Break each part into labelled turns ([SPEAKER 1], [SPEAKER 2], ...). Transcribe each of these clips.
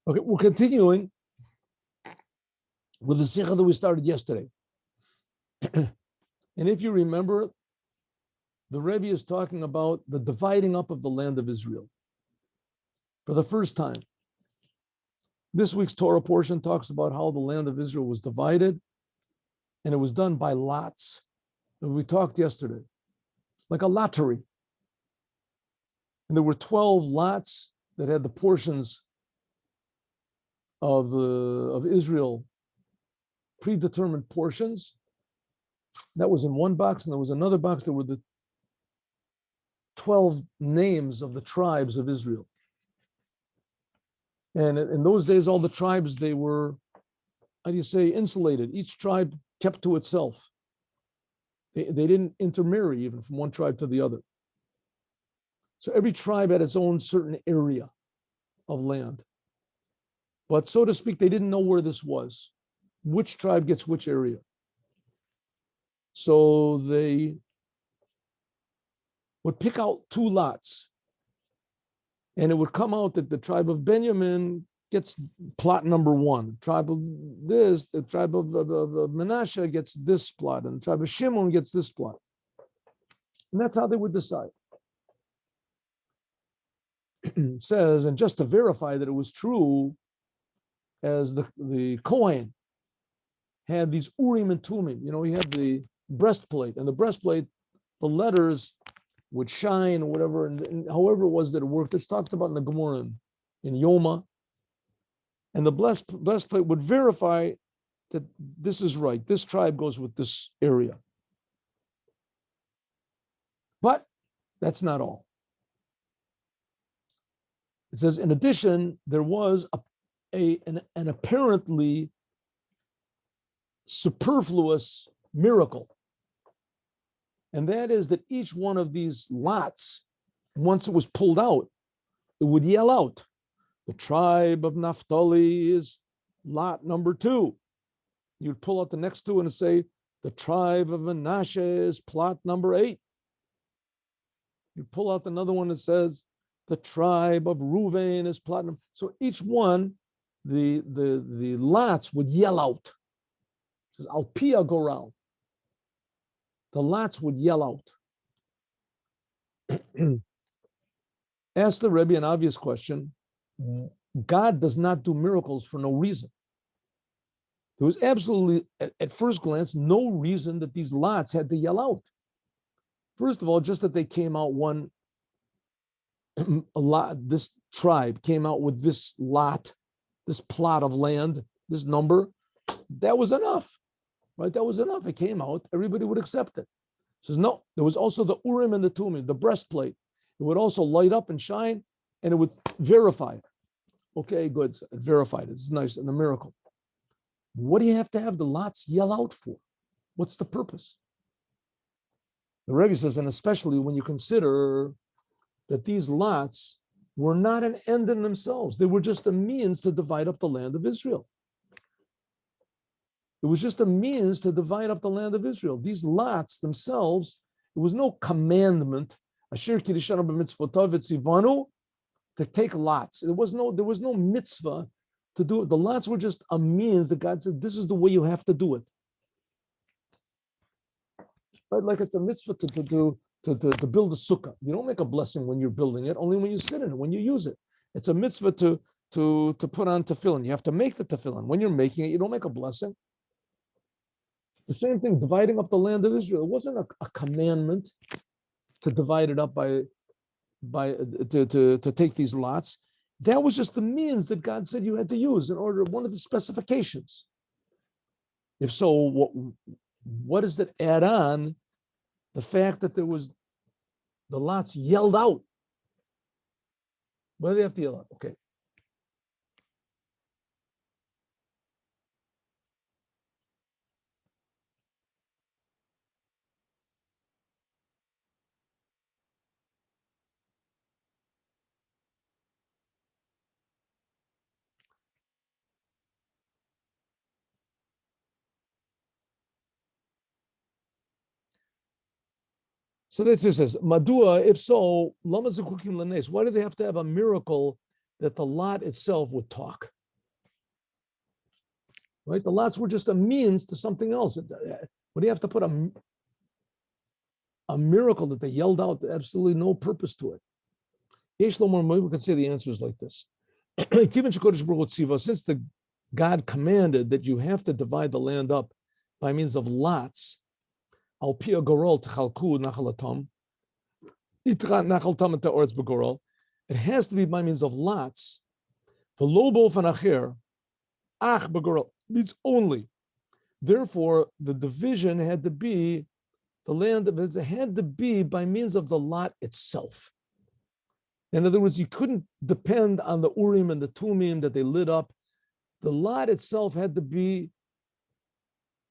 [SPEAKER 1] Okay, we're continuing with the sikha that we started yesterday. And if you remember, the Rebbe is talking about the dividing up of the land of Israel for the first time. This week's Torah portion talks about how the land of Israel was divided, and it was done by lots. And we talked yesterday, like a lottery. And there were 12 lots that had the portions of Israel, predetermined portions. That was in one box, and there was another box. There were the 12 names of the tribes of Israel. And in those days, all the tribes, they were, how do you say, insulated. Each tribe kept to itself. They didn't intermarry even from one tribe to the other. So every tribe had its own certain area of land. But so to speak, they didn't know where this was. Which tribe gets which area? So they would pick out two lots. And it would come out that the tribe of Benjamin gets plot number one. Tribe of this, the tribe of Manasseh gets this plot, and the tribe of Shimon gets this plot. And that's how they would decide. It says, and just to verify that it was true, as the Kohen had these Urim and Tumim, he had the breastplate, and the breastplate, the letters would shine or whatever, and however it was that it worked. It's talked about in the Gemara in Yoma. And the breastplate would verify that this is right. This tribe goes with this area. But that's not all. It says, in addition, there was an apparently superfluous miracle. And that is that each one of these lots, once it was pulled out, it would yell out, the tribe of Naphtali is lot number 2. You'd pull out the next two and it'd say, the tribe of Manasseh is plot number 8. You pull out another one that says, the tribe of Reuven is plot number. So each one, the lots would yell out. It says, Alpia Goral. The lots would yell out. Ask the Rebbe an obvious question. God does not do miracles for no reason. There was absolutely, at first glance, no reason that these lots had to yell out. First of all, just that they came out this tribe came out with this lot, this plot of land, this number, that was enough. Right? That was enough. It came out. Everybody would accept it. It says, no, there was also the Urim and the Tumim, the breastplate. It would also light up and shine, and it would verify it. Okay, good. So it verified it. It's nice and a miracle. What do you have to have the lots yell out for? What's the purpose? The Rebbe says, and especially when you consider that these lots were not an end in themselves. They were just a means to divide up the land of Israel. It was just a means to divide up the land of Israel. These lots themselves, it was no commandment, Asher Kirishanu b'mitzvotov etzivanu, to take lots. There was no mitzvah to do it. The lots were just a means that God said, this is the way you have to do it. Right? Like it's a mitzvah to build a sukkah. You don't make a blessing when you're building it, only when you sit in it, when you use it. It's a mitzvah to put on tefillin. You have to make the tefillin. When you're making it, you don't make a blessing. The same thing, dividing up the land of Israel. It wasn't a commandment to divide it up to take these lots. That was just the means that God said you had to use in order, one of the specifications. If so, what does that add on? The fact that there was the lots yelled out. Why do they have to yell out? Okay. So this says, Madua, if so, why do they have to have a miracle that the lot itself would talk? right? The lots were just a means to something else. What do you have to put a miracle that they yelled out? Absolutely no purpose to it. We can say the answer is like this. Since the God commanded that you have to divide the land up by means of lots, it has to be by means of lots. Means only. Therefore, the division had to be, the land had to be by means of the lot itself. In other words, you couldn't depend on the Urim and the Tumim that they lit up. The lot itself had to be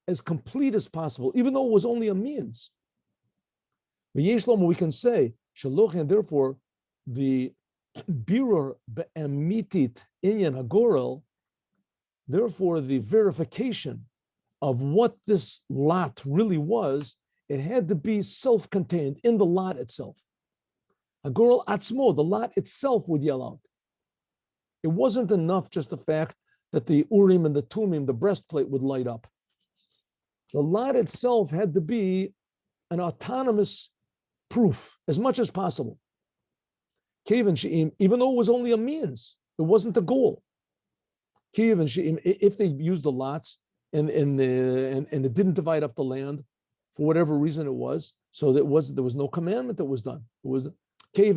[SPEAKER 1] as complete as possible, even though it was only a means. We can say, and therefore, the birur be'emitit inyan hagorel, therefore the verification of what this lot really was, it had to be self-contained in the lot itself. Hagorel atzmo, the lot itself would yell out. It wasn't enough just the fact that the Urim and the Tumim, the breastplate, would light up. The lot itself had to be an autonomous proof as much as possible. Even though it was only a means, it wasn't a goal. If they used the lots and it didn't divide up the land for whatever reason it was, so there was no commandment that was done. It was if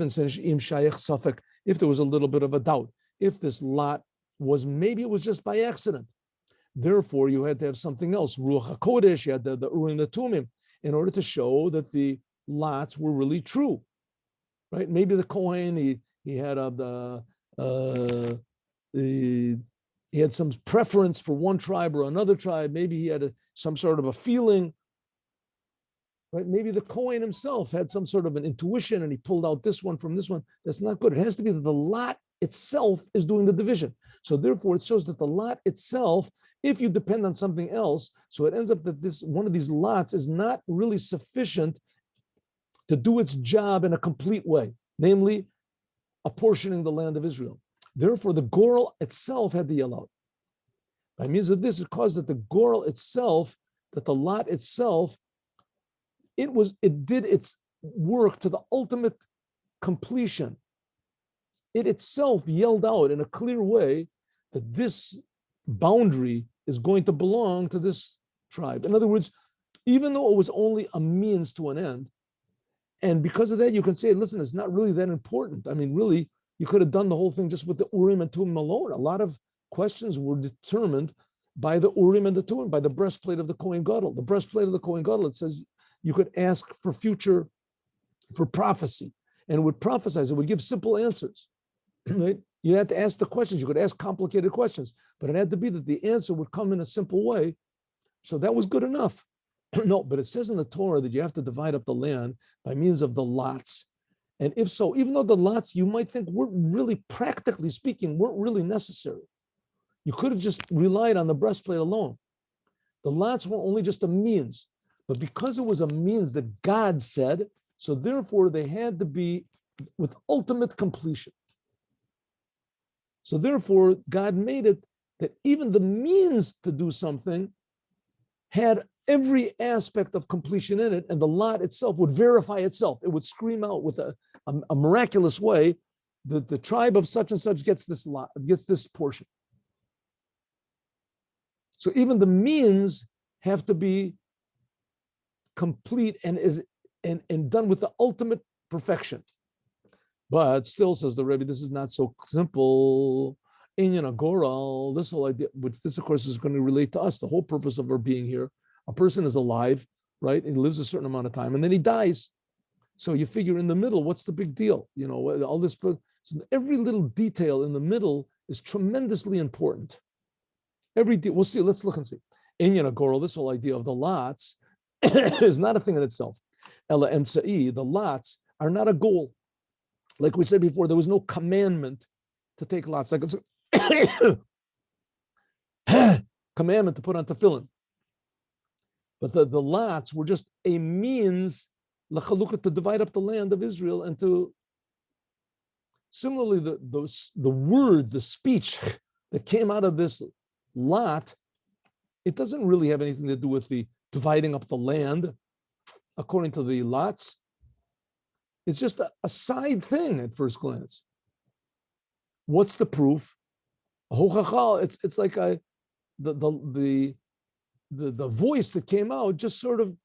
[SPEAKER 1] there was a little bit of a doubt, if this lot was, maybe it was just by accident. Therefore, you had to have something else. Ruach HaKodesh, you had the Urim, the Tumim, in order to show that the lots were really true, right? Maybe the Kohen, he had some preference for one tribe or another tribe. Maybe he had some sort of a feeling, right? Maybe the Kohen himself had some sort of an intuition and he pulled out this one from this one. That's not good. It has to be that the lot itself is doing the division. So therefore, it shows that the lot itself, if you depend on something else, so it ends up that this one of these lots is not really sufficient to do its job in a complete way, namely apportioning the land of Israel. Therefore, the Goral itself had to yell out. By means of this, it caused that the Goral itself, that the lot itself, it did its work to the ultimate completion. It itself yelled out in a clear way that this boundary is going to belong to this tribe. In other words, even though it was only a means to an end, and because of that, you can say, listen, it's not really that important. I mean, really, you could have done the whole thing just with the Urim and Tumim alone. A lot of questions were determined by the Urim and the Tumim, by the breastplate of the Kohen Gadol. The breastplate of the Kohen Gadol, it says you could ask for prophecy, and it would prophesize, it would give simple answers. Right? You had to ask the questions. You could ask complicated questions, but it had to be that the answer would come in a simple way. So that was good enough. No, but it says in the Torah that you have to divide up the land by means of the lots. And if so, even though the lots you might think weren't really, practically speaking, weren't really necessary, you could have just relied on the breastplate alone. The lots were only just a means, but because it was a means that God said, so therefore they had to be with ultimate completion. So therefore, God made it that even the means to do something had every aspect of completion in it, and the lot itself would verify itself. It would scream out with a miraculous way that the tribe of such and such gets this lot, gets this portion. So even the means have to be complete and done with the ultimate perfection. But still, says the Rebbe, this is not so simple. Inyan Agoral, this whole idea, which this, of course, is going to relate to us. The whole purpose of our being here. A person is alive, right? And he lives a certain amount of time, and then he dies. So you figure in the middle, what's the big deal? You know, all this, so every little detail in the middle is tremendously important. We'll see, let's look and see. Inyan Agoral, this whole idea of the lots is not a thing in itself. Ela Emtsa'i, the lots are not a goal. Like we said before, there was no commandment to take lots. Like it's a commandment to put on tefillin. But the lots were just a means to divide up the land of Israel and to, similarly, the word, the speech that came out of this lot It doesn't really have anything to do with the dividing up the land according to the lots. It's just a side thing at first glance. What's the proof? It's like the voice that came out just sort of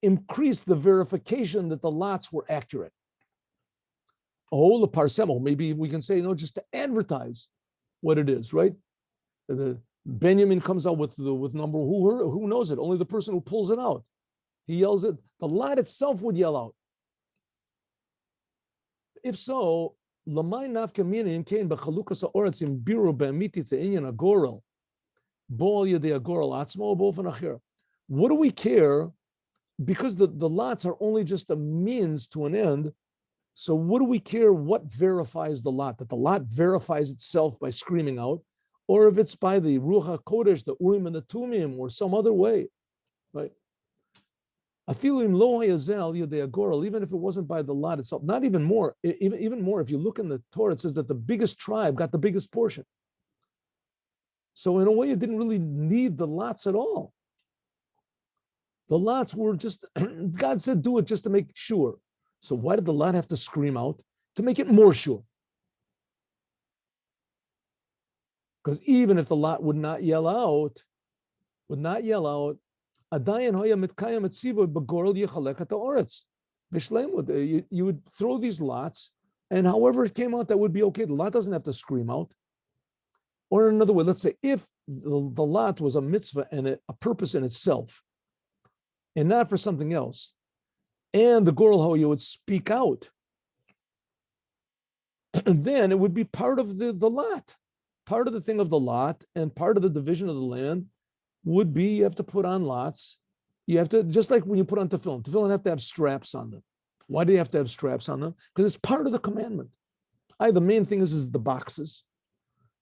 [SPEAKER 1] increased the verification that the lots were accurate. Oh, the parsemo. Maybe we can say, just to advertise what it is, right? The Benjamin comes out with number. Who knows it? Only the person who pulls it out. He yells it. The lot itself would yell out. If so, lamai nafka minim came b'chalukas ha'oretz im biru be'amiti tzeinyan agorel bol yedei agorel atzmo b'ofen acher. What do we care? Because the lots are only just a means to an end. So what do we care what verifies the lot? That the lot verifies itself by screaming out, or if it's by the Ruach HaKodesh, the Urim and the Tumim, or some other way, right? Even if it wasn't by the lot itself, not even more, even more, if you look in the Torah, it says that the biggest tribe got the biggest portion. So in a way, it didn't really need the lots at all. The lots were just, God said, do it just to make sure. So why did the lot have to scream out? To make it more sure. Because even if the lot would not yell out, you would throw these lots, and however it came out, that would be okay. The lot doesn't have to scream out. Or in another way, let's say if the lot was a mitzvah and a purpose in itself, and not for something else, and the Gorel Hoya would speak out, and then it would be part of the lot. Part of the thing of the lot and part of the division of the land would be you have to put on lots. You have to, just like when you put on tefillin have to have straps on them. Why do you have to have straps on them? Because it's part of the commandment. The main thing is the boxes.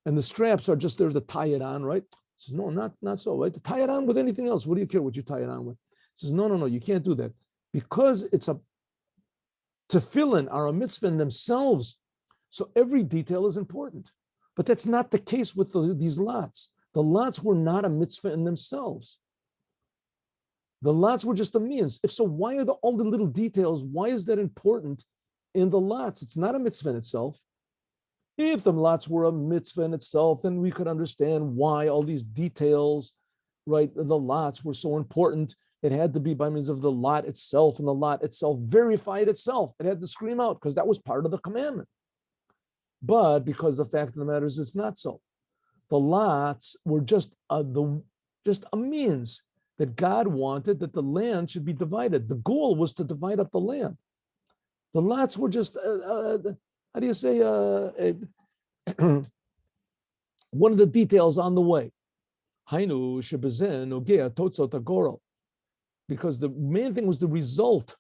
[SPEAKER 1] And the straps are just there to tie it on, right? He says, no, not so, right? To tie it on with anything else. What do you care what you tie it on with? He says, no, you can't do that. Because it's a tefillin are a mitzvah in themselves. So every detail is important. But that's not the case with these lots. The lots were not a mitzvah in themselves. The lots were just a means. If so, why are all the little details, why is that important in the lots? It's not a mitzvah in itself. If the lots were a mitzvah in itself, then we could understand why all these details, right, the lots were so important. It had to be by means of the lot itself, and the lot itself verified itself. It had to scream out because that was part of the commandment. But because the fact of the matter is it's not so. The lots were just a means that God wanted that the land should be divided. The goal was to divide up the land. The lots were just, how do you say, one of the details on the way. Because the main thing was the result.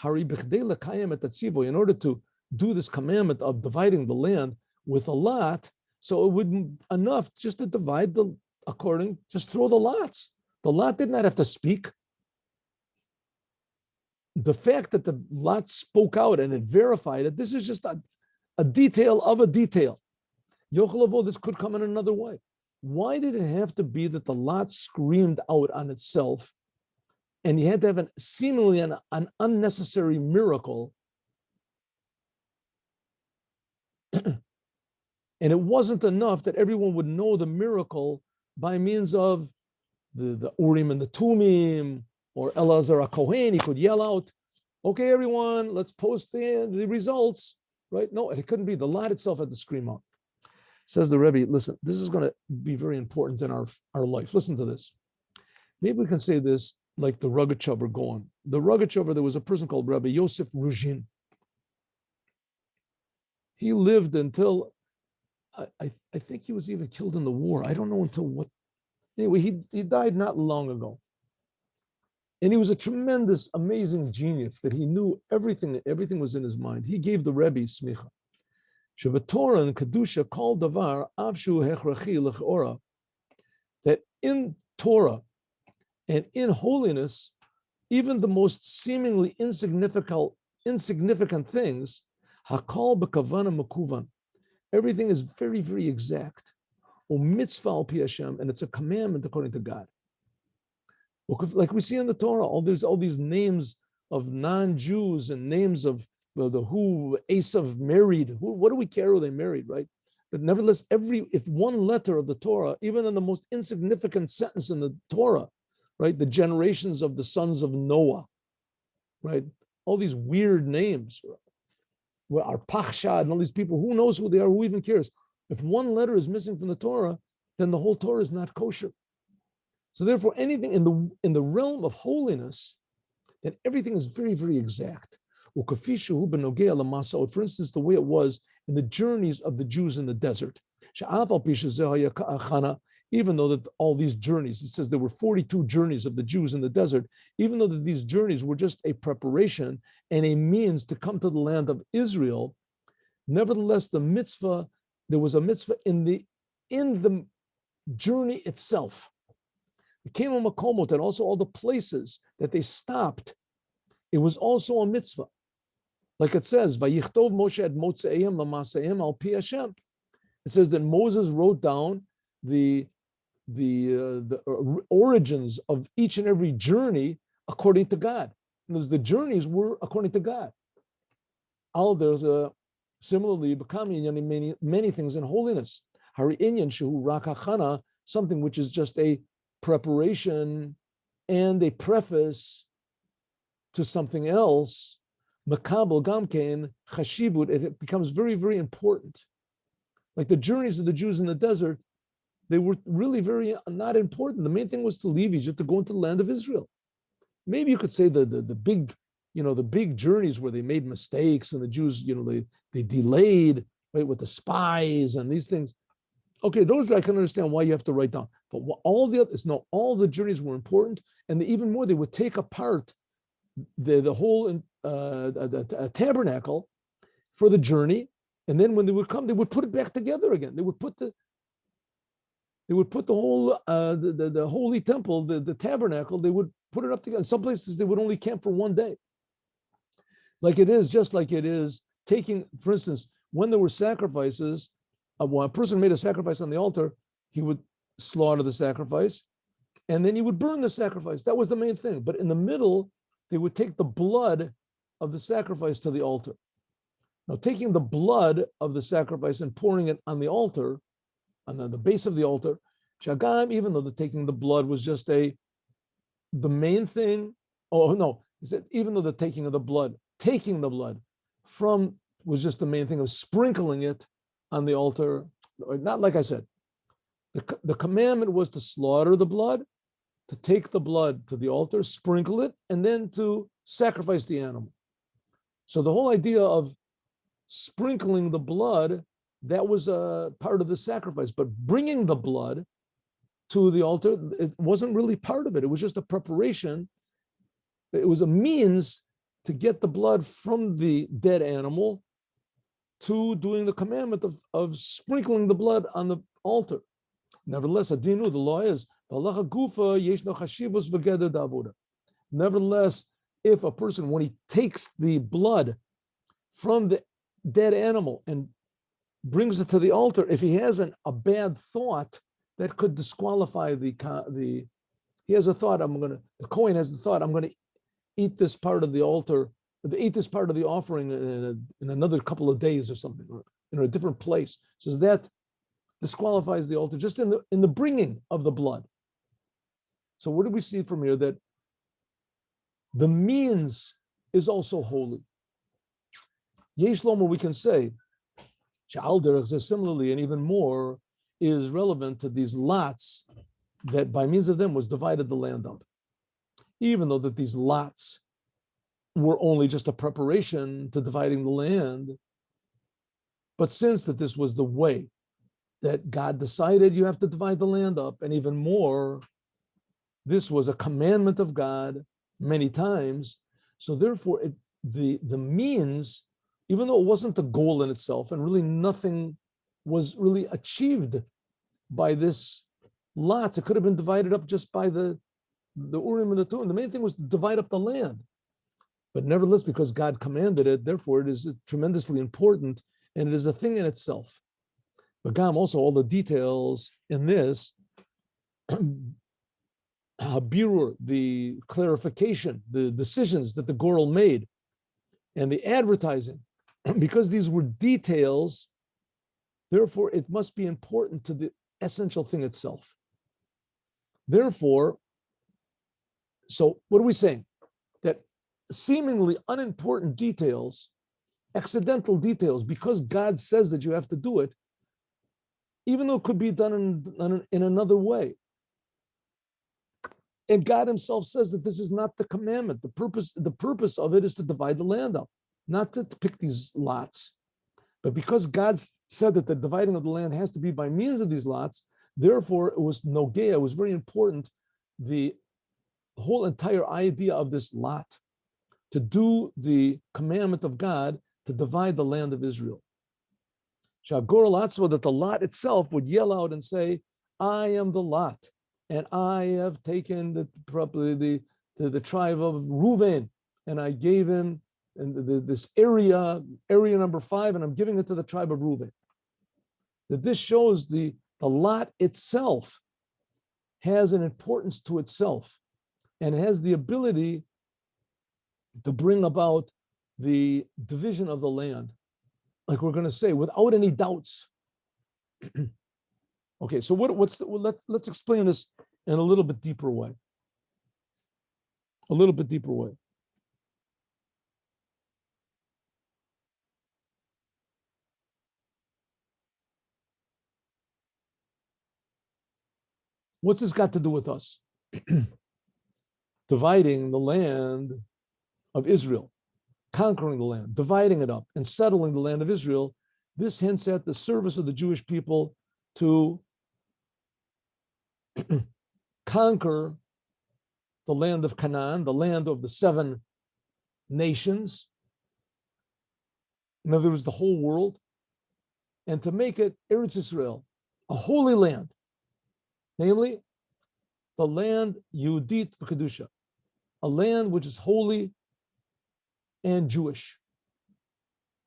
[SPEAKER 1] In order to do this commandment of dividing the land with a lot, so it wouldn't enough just to divide just throw the lots. The lot did not have to speak. The fact that the lot spoke out and it verified it, this is just a detail of a detail. This could come in another way. Why did it have to be that the lot screamed out on itself and you had to have seemingly an unnecessary miracle? And it wasn't enough that everyone would know the miracle by means of the Urim and the Tumim, or Elazar HaKohen. He could yell out, okay, everyone, let's post the results, right? No, it couldn't be. The lot itself had to scream out. Says the Rebbe, listen, this is going to be very important in our life. Listen to this. Maybe we can say this like the Rogachover going. The Rogachover, there was a person called Rabbi Yosef Ruzhin. He lived until, I think he was even killed in the war. I don't know until what. Anyway, he died not long ago. And he was a tremendous, amazing genius that he knew everything was in his mind. He gave the Rebbe smicha. Torah and Kedusha called Davar Avshu Hechrachi Lechora, that in Torah and in holiness, even the most seemingly insignificant things, Hakal B'Kavana Makuvan, everything is very, very exact. O mitzvah al pi Hashem, and it's a commandment according to God. Like we see in the Torah, all these names of non-Jews and names of who Esav married. What do we care who they married, right? But nevertheless, if one letter of the Torah, even in the most insignificant sentence in the Torah, right, the generations of the sons of Noah, right, all these weird names, Arpachshad and all these people, who knows who they are, who even cares? If one letter is missing from the Torah, then the whole Torah is not kosher. So therefore, anything in the realm of holiness, then everything is very, very exact. For instance, the way it was in the journeys of the Jews in the desert. Even though that all these journeys, it says there were 42 journeys of the Jews in the desert, even though that these journeys were just a preparation and a means to come to the land of Israel, nevertheless, there was a mitzvah in the journey itself. It came on Makomot, and also all the places that they stopped, it was also a mitzvah. Like it says, Vayichtov Moshe et Motzeim Lamaseim al Pi Hashem. It says that Moses wrote down the origins of each and every journey according to God. The journeys were according to God. There's similarly becoming many things in holiness. Hari inyan shehu rakachana, something which is just a preparation and a preface to something else. Makabel gamkein chashivut, it becomes very, very important. Like the journeys of the Jews in the desert, they were really very not important. The main thing was to leave Egypt to go into the land of Israel. Maybe you could say the big, the big journeys where they made mistakes and the Jews, they delayed, right, with the spies and these things. Okay, those I can understand why you have to write down. But all the others, no, all the journeys were important, and even more, they would take apart the whole tabernacle for the journey, and then when they would come, they would put it back together again. They would put the whole the holy temple, the tabernacle, they would put it up together. In some places, they would only camp for one day. Just like it is taking, for instance, when there were sacrifices, when a person made a sacrifice on the altar, he would slaughter the sacrifice, and then he would burn the sacrifice. That was the main thing. But in the middle, they would take the blood of the sacrifice to the altar. Now, taking the blood of the sacrifice and pouring it on the altar, on the base of the altar, Shagam, even though taking the blood was just the main thing. Oh no, he said even though the taking the blood from was just the main thing of sprinkling it on the altar. Not like I said, the commandment was to slaughter the blood, to take the blood to the altar, sprinkle it, and then to sacrifice the animal. So the whole idea of sprinkling the blood, that was a part of the sacrifice. But bringing the blood to the altar, it wasn't really part of it. It was just a preparation. It was a means to get the blood from the dead animal to doing the commandment of sprinkling the blood on the altar. Nevertheless, adinu, the law is, nevertheless, if a person, when he takes the blood from the dead animal and brings it to the altar, if he has a bad thought, that could disqualify he has a thought, the Kohen has the thought, I'm going to eat this part of the altar, eat this part of the offering in another couple of days or something, or in a different place. So that disqualifies the altar just in the bringing of the blood. So what do we see from here? That the means is also holy. Yesh Lomer, we can say, Sha'al derech zeh, similarly, and even more, is relevant to these lots that by means of them was divided the land up. Even though that these lots were only just a preparation to dividing the land, but since that this was the way that God decided you have to divide the land up, and even more, this was a commandment of God many times, so therefore the means, even though it wasn't the goal in itself, and really nothing was really achieved by this lots, it could have been divided up just by the Urim and the Tumim. The main thing was to divide up the land. But nevertheless, because God commanded it, therefore it is tremendously important, and it is a thing in itself. But Gam, also all the details in this, Birur, the clarification, the decisions that the Goral made, and the advertising, because these were details, therefore it must be important to the essential thing itself. Therefore, so what are we saying? That seemingly unimportant details, accidental details, because God says that you have to do it, even though it could be done in another way. And God himself says that this is not the commandment. The purpose of it is to divide the land up, not to pick these lots. But because God said that the dividing of the land has to be by means of these lots, therefore it was nogea, it was very important, the whole entire idea of this lot, to do the commandment of God to divide the land of Israel. Shagor Latzva, that the lot itself would yell out and say, I am the lot, and I have taken the tribe of Reuven, and I gave him this area number 5, and I'm giving it to the tribe of Reuven. That this shows the lot itself has an importance to itself, and it has the ability to bring about the division of the land, like we're going to say, without any doubts. Okay, so let's explain this in a little bit deeper way. A little bit deeper way. What's this got to do with us? Dividing the land of Israel, conquering the land, dividing it up, and settling the land of Israel. This hints at the service of the Jewish people to conquer the land of Canaan, the land of the 7 nations, in other words, the whole world, and to make it Eretz Israel, a holy land, namely the land Yehudit v'Kedusha, a land which is holy and Jewish.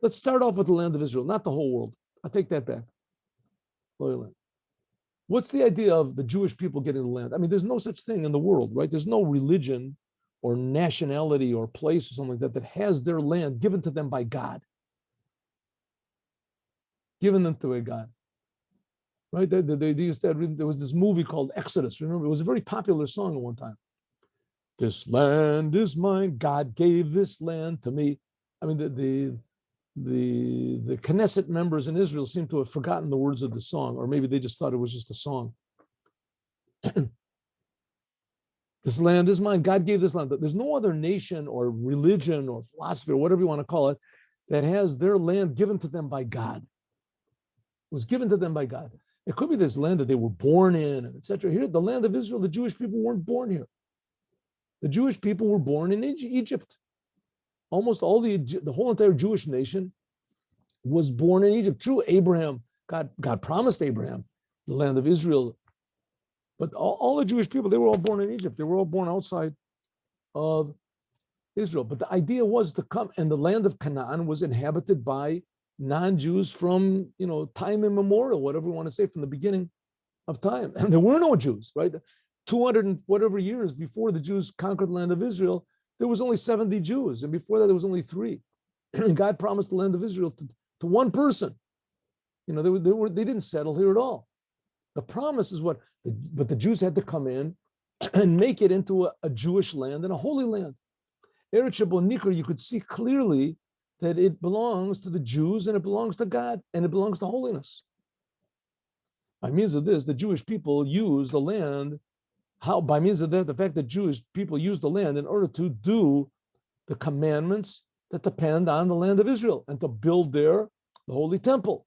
[SPEAKER 1] Let's start off with the land of Israel, not the whole world. I'll take that back. Holy land. What's the idea of the Jewish people getting the land? I mean, there's no such thing in the world, right? There's no religion or nationality or place or something like that that has their land given to them by God. Given them to a God. Right? They used to have, there was this movie called Exodus. Remember, it was a very popular song at one time. This land is mine. God gave this land to me. I mean, the Knesset members in Israel seem to have forgotten the words of the song, or maybe they just thought it was just a song. This land is mine. God gave this land. There's no other nation or religion or philosophy or whatever you want to call it that has their land given to them by God. It was given to them by God. It could be this land that they were born in, etc. Here, the land of Israel, the Jewish people weren't born here. The Jewish people were born in Egypt. Almost all the whole entire Jewish nation was born in Egypt. True, Abraham, God promised Abraham the land of Israel, but all the Jewish people, they were all born in Egypt. They were all born outside of Israel. But the idea was to come, and the land of Canaan was inhabited by non-Jews from, time immemorial, whatever you want to say, from the beginning of time. And there were no Jews, right? 200 and whatever years before the Jews conquered the land of Israel, there was only 70 Jews. And before that, there was only 3. And God promised the land of Israel to one person. They didn't settle here at all. The promise is but the Jews had to come in and make it into a Jewish land and a holy land. Eretz Nikr, you could see clearly that it belongs to the Jews and it belongs to God and it belongs to holiness. By means of this, the Jewish people use the land. By means of that, the fact that Jewish people use the land in order to do the commandments that depend on the land of Israel and to build there the holy temple.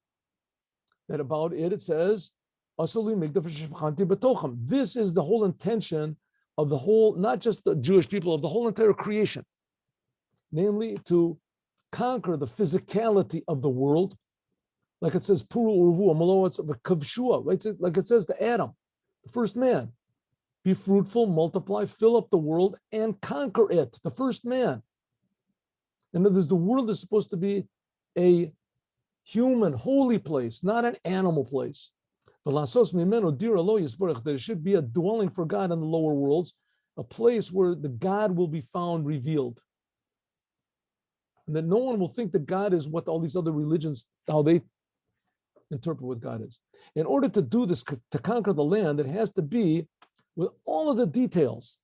[SPEAKER 1] That about it says, this is the whole intention of the whole, not just the Jewish people, of the whole entire creation, namely to conquer the physicality of the world, like it says, Puru Urvu Kavshua, right? Like it says to Adam, the first man, be fruitful, multiply, fill up the world, and conquer it, the first man. In other words, the world is supposed to be a human, holy place, not an animal place. There should be a dwelling for God in the lower worlds, a place where the God will be found revealed. And that no one will think that God is what all these other religions, how they interpret what God is. In order to do this, to conquer the land, it has to be with all of the details,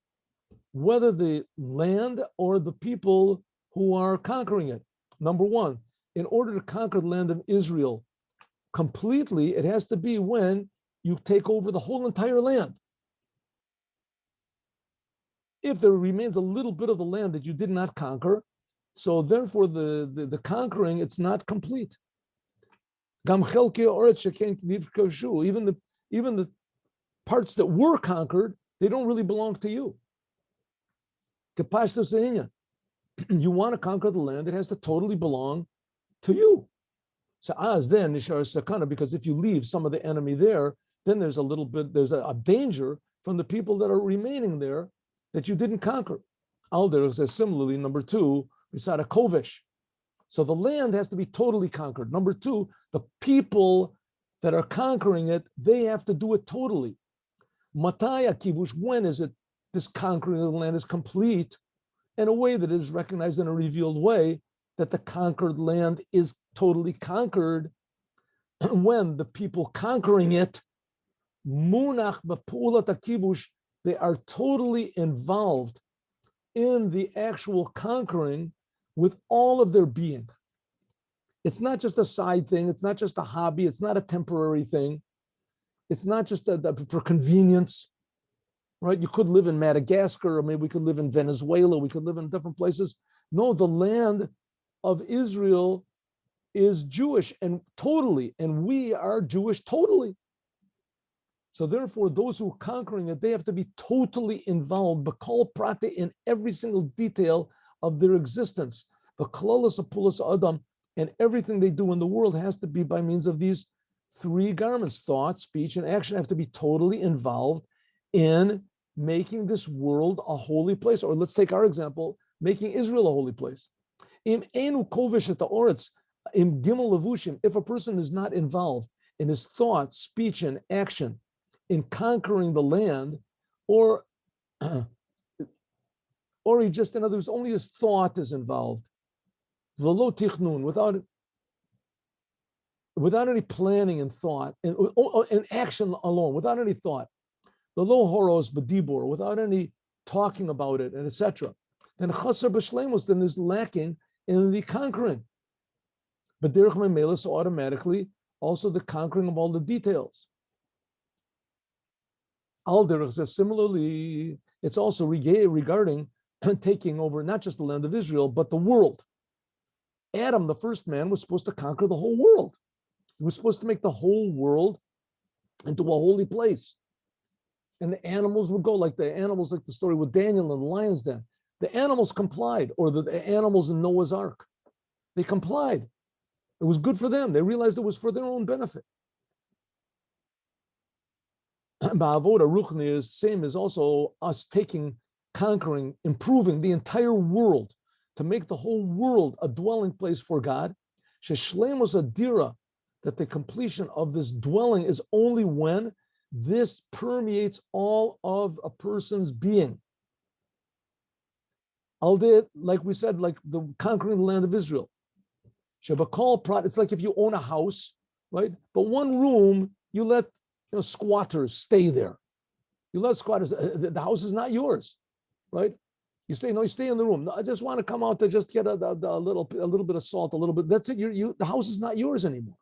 [SPEAKER 1] whether the land or the people who are conquering it. Number one, in order to conquer the land of Israel completely, it has to be when you take over the whole entire land. If there remains a little bit of the land that you did not conquer, so therefore the conquering, it's not complete. Even the parts that were conquered, they don't really belong to you. You want to conquer the land, it has to totally belong to you. So then nishar sakana, because if you leave some of the enemy there, then there's a danger from the people that are remaining there that you didn't conquer. Alder says similarly, number two, Misada Kovish. So the land has to be totally conquered. Number two, the people that are conquering it, they have to do it totally. Mataya kivush, when is it this conquering of the land is complete in a way that is recognized in a revealed way that the conquered land is totally conquered? When the people conquering it, munach b'pulat kivush, they are totally involved in the actual conquering with all of their being. It's not just a side thing. It's not just a hobby. It's not a temporary thing. It's not just for convenience, right? You could live in Madagascar, or maybe we could live in Venezuela. We could live in different places. No, the land of Israel is Jewish and totally, and we are Jewish totally. So therefore, those who are conquering it, they have to be totally involved, b'kol prate, in every single detail of their existence. The klolos apulos adam, and everything they do in the world has to be by means of these three garments: thought, speech, and action have to be totally involved in making this world a holy place. Or let's take our example, making Israel a holy place. Im enu kovish et ha'oretz, im gimel levushim, if a person is not involved in his thought, speech, and action in conquering the land, or he just, in other words, only his thought is involved. V'lo tichnun, without any planning and thought, and action alone, without any thought. V'lo horos b'dibor, without any talking about it, and etc. Then chaser b'shleimus, then is lacking in the conquering. But derech memela, so automatically, also the conquering of all the details. Al-Derech says similarly, it's also regarding taking over not just the land of Israel, but the world. Adam, the first man, was supposed to conquer the whole world. He was supposed to make the whole world into a holy place. And the animals would go like the story with Daniel and the lion's den. The animals complied, or the animals in Noah's Ark. They complied. It was good for them. They realized it was for their own benefit. Ba'avoda ruchni is same as also us conquering, improving the entire world to make the whole world a dwelling place for God. Sheshlemus adira, that the completion of this dwelling is only when this permeates all of a person's being. Aldeit, like we said, like the conquering the land of Israel. Shabakal prat, it's like if you own a house, right? But one room you let squatters stay there. You let squatters, the house is not yours, right? You stay in the room. No, I just want to come out to just get a little bit of salt, a little bit. That's it. The house is not yours anymore.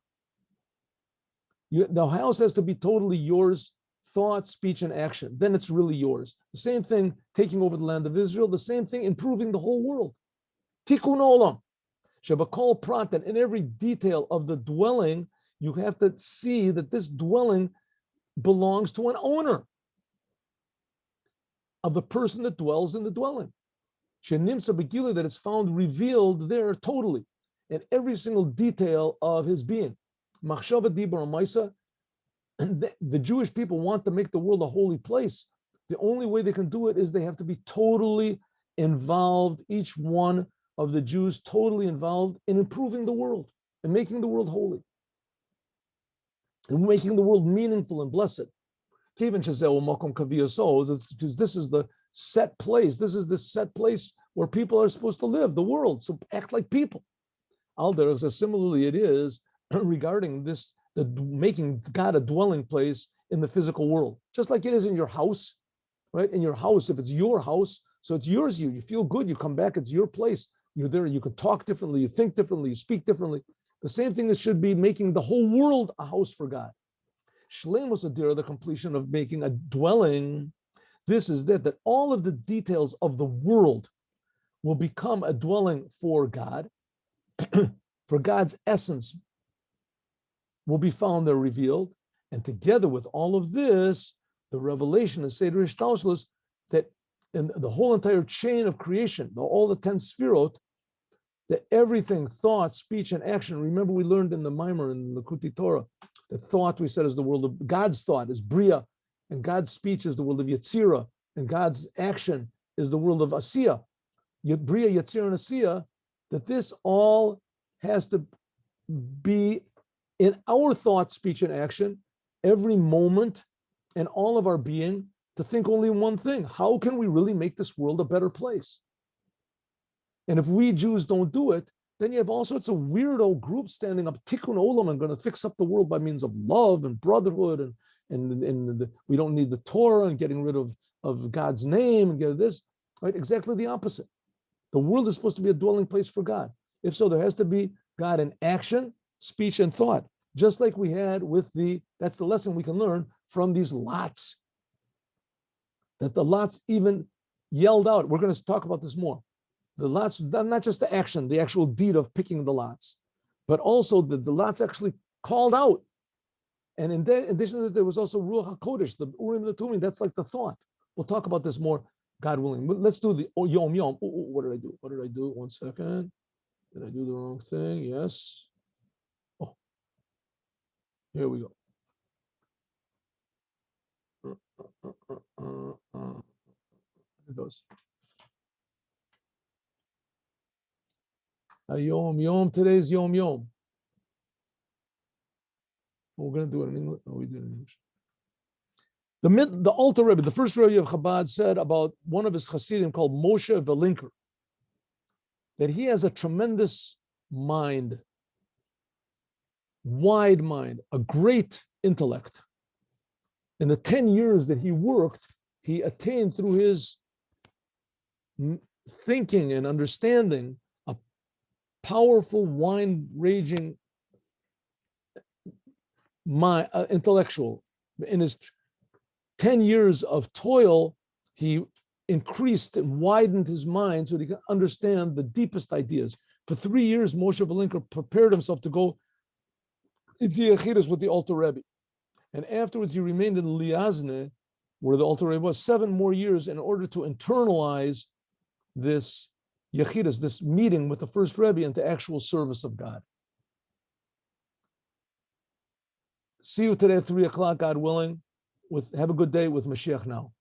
[SPEAKER 1] The house has to be totally yours, thought, speech, and action. Then it's really yours. The same thing, taking over the land of Israel. The same thing, improving the whole world. Tikun Olom. Shabakal prat, that in every detail of the dwelling, you have to see that this dwelling belongs to an owner of the person that dwells in the dwelling. Shenimsa begila, that it's found revealed there totally in every single detail of his being. Machshava dibur maisa, the Jewish people want to make the world a holy place. The only way they can do it is they have to be totally involved, each one of the Jews totally involved in improving the world and making the world holy and making the world meaningful and blessed. Because this is the set place. This is the set place where people are supposed to live, the world. So act like people. Similarly, it is regarding this, the making God a dwelling place in the physical world, just like it is in your house, right? In your house, if it's your house, so it's yours, you feel good, you come back, it's your place. You're there, you could talk differently, you think differently, you speak differently. The same thing that should be making the whole world a house for God. Shleimus Adira, the completion of making a dwelling, this is that all of the details of the world will become a dwelling for God, for God's essence will be found there revealed. And together with all of this, the revelation of Seder Ishtalshalos, that in the whole entire chain of creation, all the 10 sfirot, that everything, thought, speech, and action. Remember, we learned in the Maimer in the Kuti Torah, that thought, we said, is the world of God's thought, is Bria, and God's speech is the world of Yetzira, and God's action is the world of Asiya. Bria, Yetzira, and Asiya, that this all has to be in our thought, speech, and action, every moment, and all of our being, to think only one thing. How can we really make this world a better place? And if we Jews don't do it, then you have all sorts of weirdo groups standing up, Tikun Olom, and going to fix up the world by means of love and brotherhood, and we don't need the Torah, and getting rid of God's name, and get this, right? Exactly the opposite. The world is supposed to be a dwelling place for God. If so, there has to be God in action, speech, and thought, just like we had with that's the lesson we can learn from these lots, that the lots even yelled out. We're going to talk about this more. The lots, not just the action, the actual deed of picking the lots, but also the lots actually called out. And in addition to that, there was also Ruach HaKodesh, the Urim and the Tumim. That's like the thought. We'll talk about this more, God willing. But let's do the Yom Yom. What did I do? What did I do? 1 second. Did I do the wrong thing? Yes. Oh, here we go. It goes. Yom Yom. Today's Yom Yom. We're going to do it in English. No, we did it in English. The Alter Rebbe, the first Rebbe of Chabad, said about one of his Hasidim called Moshe Velinker, that he has a tremendous mind, wide mind, a great intellect. In the 10 years that he worked, he attained through his thinking and understanding a powerful, wide-ranging intellectual. In his 10 years of toil, he increased and widened his mind so that he could understand the deepest ideas. For 3 years, Moshe Velinker prepared himself to go into Yechidus with the Alter Rebbe. And afterwards, he remained in Liazne, where the Alter Rebbe was, 7 more years in order to internalize this Yechidus, this meeting with the first Rebbe, into actual service of God. See you today at 3 o'clock, God willing. Have a good day with Moshiach now.